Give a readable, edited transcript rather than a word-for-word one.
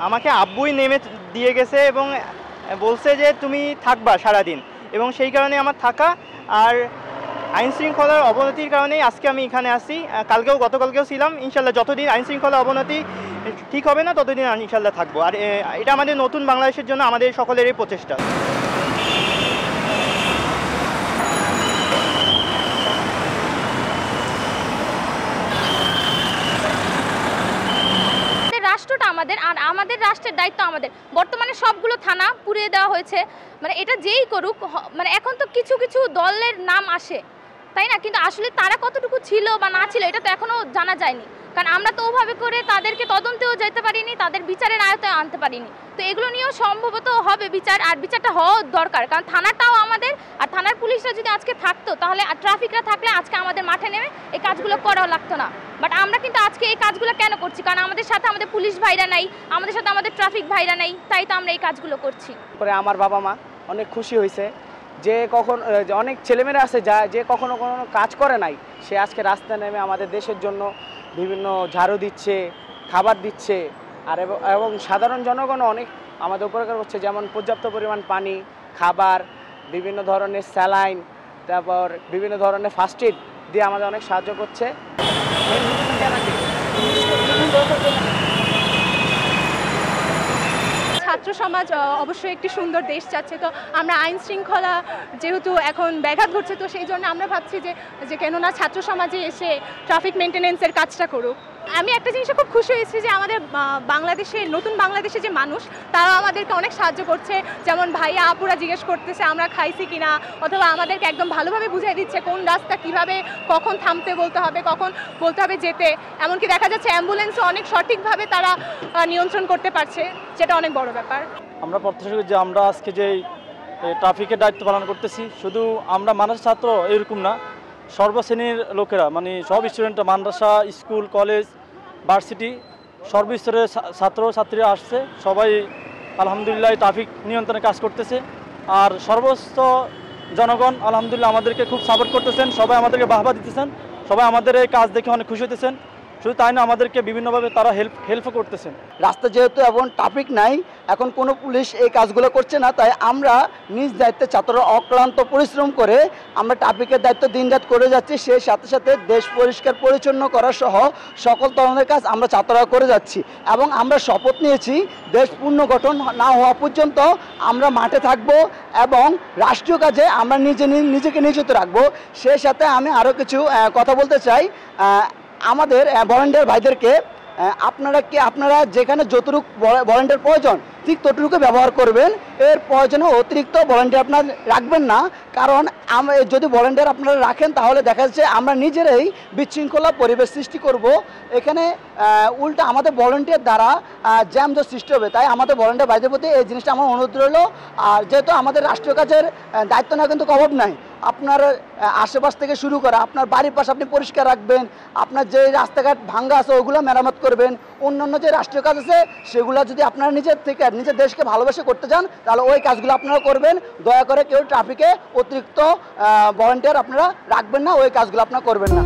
আমাকে আব্বুই নেমে দিয়ে গেছে এবং বলছে যে তুমি থাকবা সারাদিন, এবং সেই কারণে আমার থাকা। আর আইনশৃঙ্খলার অবনতির কারণেই আজকে আমি এখানে আসি। গতকালকেও ছিলাম। ইনশাল্লাহ যতদিন আইনশৃঙ্খলা অবনতি ঠিক হবে না ততদিন ইনশাল্লাহ থাকবো। আর এটা আমাদের নতুন বাংলাদেশের জন্য আমাদের সকলেরই প্রচেষ্টা। রাষ্ট্রটা আমাদের, আর আমাদের রাষ্ট্রের দায়িত্ব আমাদের। বর্তমানে সবগুলো থানা পুড়িয়ে দেওয়া হয়েছে, মানে এটা যেই করুক, মানে এখন তো কিছু কিছু দলের নাম আসে, তাই না? কিন্তু আসলে তারা কতটুকু ছিল বা না ছিল এটা তো এখনো জানা যায়নি, কারণ আমরা তো ওভাবে করে তাদেরকে তদন্তেও যেতে পারিনি, তাদের বিচারের আয়তায় আনতে পারিনি। তো এগুলো নিয়েও সম্ভবত হবে বিচার, আর বিচারটা হওয়া দরকার, কারণ থানাটাও আমাদের। আর থানার পুলিশরা যদি আজকে থাকতো তাহলে, আর ট্রাফিকরা থাকলে আজকে আমাদের মাঠে নেমে এই কাজগুলো করাও লাগতো না। বাট আমরা কিন্তু আজকে এই কাজগুলো কেন করছি? কারণ আমাদের সাথে আমাদের পুলিশ ভাইরা নাই, আমাদের সাথে আমাদের ট্রাফিক ভাইরা নাই, তাই তো আমরা এই কাজগুলো করছি। আমার বাবা মা অনেক খুশি হয়েছে যে অনেক ছেলেমেয়েরা আছে যে কখনো কাজ করে নাই, সে আজকে রাস্তায় নেমে আমাদের দেশের জন্য বিভিন্ন ঝাড়ু দিচ্ছে, খাবার দিচ্ছে। আর এবং সাধারণ জনগণ অনেক আমাদের উপকার করছে, যেমন পর্যাপ্ত পরিমাণ পানি, খাবার, বিভিন্ন ধরনের স্যালাইন, তারপর বিভিন্ন ধরনের ফার্স্ট এড দিয়ে আমাদের অনেক সাহায্য করছে। ছাত্র সমাজ অবশ্যই একটি সুন্দর দেশ চাচ্ছে, তো আমরা আইন শৃঙ্খলা যেহেতু এখন ব্যাঘাত ঘটছে, তো সেই জন্য আমরা ভাবছি যে কেননা ছাত্র সমাজে এসে ট্রাফিক মেনটেন্যান্সের কাজটা করুক। আমি একটা জিনিসে খুব খুশি হয়েছি যে আমাদের নতুন বাংলাদেশে যে মানুষ, তারা আমাদেরকে অনেক সাহায্য করছে। যেমন ভাইয়া আপুরা জিজ্ঞেস করতেছে আমরা খাইছি কিনা, অথবা আমাদেরকে একদম ভালোভাবে বুঝিয়ে দিচ্ছে কোন রাস্তা কিভাবে কখন থামতে বলতে হবে, কখন বলতে হবে যেতে। এমনকি দেখা যাচ্ছে অ্যাম্বুলেন্সও অনেক সঠিকভাবে তারা নিয়ন্ত্রণ করতে পারছে, যেটা অনেক বড় ব্যাপার। আমরা প্রত্যাশা করি যে আমরা আজকে যে ট্রাফিকের দায়িত্ব পালন করতেছি, শুধু আমরা মাদ্রাসা ছাত্র এরকম না, সর্বশ্রেণীর লোকেরা, মানে সব স্টুডেন্টরা, মাদ্রাসা, স্কুল, কলেজ, ভার্সিটি, সর্বস্তরের ছাত্র ছাত্রীরা আসছে, সবাই আলহামদুলিল্লাহ ট্রাফিক নিয়ন্ত্রণে কাজ করতেছে। আর সর্বস্ত জনগণ আলহামদুলিল্লাহ আমাদেরকে খুব সাপোর্ট করতেছেন, সবাই আমাদেরকে বাহবা দিতেছেন, সবাই আমাদের এই কাজ দেখে অনেক খুশি হতেছেন। শুধু তাই না, আমাদেরকে বিভিন্নভাবে তারা হেল্পও করতেছেন। রাস্তা যেহেতু এখন ট্রাফিক নাই, এখন কোনো পুলিশ এই কাজগুলো করছে না, তাই আমরা নিজ দায়িত্বে ছাত্ররা অক্লান্ত পরিশ্রম করে আমরা ট্রাফিকের দায়িত্ব দিনরাত করে যাচ্ছি। সেই সাথে সাথে দেশ পরিষ্কার পরিচ্ছন্ন করা সহ সকল ধরনের কাজ আমরা ছাত্ররা করে যাচ্ছি, এবং আমরা শপথ নিয়েছি দেশ পুনর্গঠন না হওয়া পর্যন্ত আমরা মাঠে থাকব এবং রাষ্ট্রীয় কাজে আমরা নিজেকে নিয়োজিত রাখবো। সেই সাথে আমি আরও কিছু কথা বলতে চাই আমাদের ভলান্টিয়ার ভাইদেরকে, আপনারা যেখানে যতটুকু ভলান্টিয়ার প্রয়োজন ঠিক ততটুকু ব্যবহার করবেন, এর প্রয়োজনে অতিরিক্ত ভলান্টিয়ার আপনারা রাখবেন না। কারণ যদি ভলান্টিয়ার আপনারা রাখেন তাহলে দেখা যাচ্ছে আমরা নিজেরাই বিশৃঙ্খলা পরিবেশ সৃষ্টি করব। এখানে উল্টা আমাদের ভলান্টিয়ার দ্বারা জ্যামজট সৃষ্টি হবে। তাই আমাদের ভলান্টিয়ার ভাইদের প্রতি এই জিনিসটা আমার অনুরোধ রইল। আর যেহেতু আমাদের রাষ্ট্রীয় কাজের দায়িত্ব নেওয়া কিন্তু অভাব নাই, আপনার আশেপাশ থেকে শুরু করা, আপনার বাড়ির পাশে আপনি পরিষ্কার রাখবেন, আপনার যে রাস্তাঘাট ভাঙ্গা আছে ওগুলো মেরামত করবেন, অন্যান্য যে রাষ্ট্রীয় কাজ আছে সেগুলো যদি আপনারা নিজের দেশকে ভালোবেসে করতে চান তাহলে ওই কাজগুলো আপনারা করবেন। দয়া করে কেউ ট্রাফিকে অতিরিক্ত ভলান্টিয়ার আপনারা রাখবেন না, ওই কাজগুলো আপনারা করবেন না।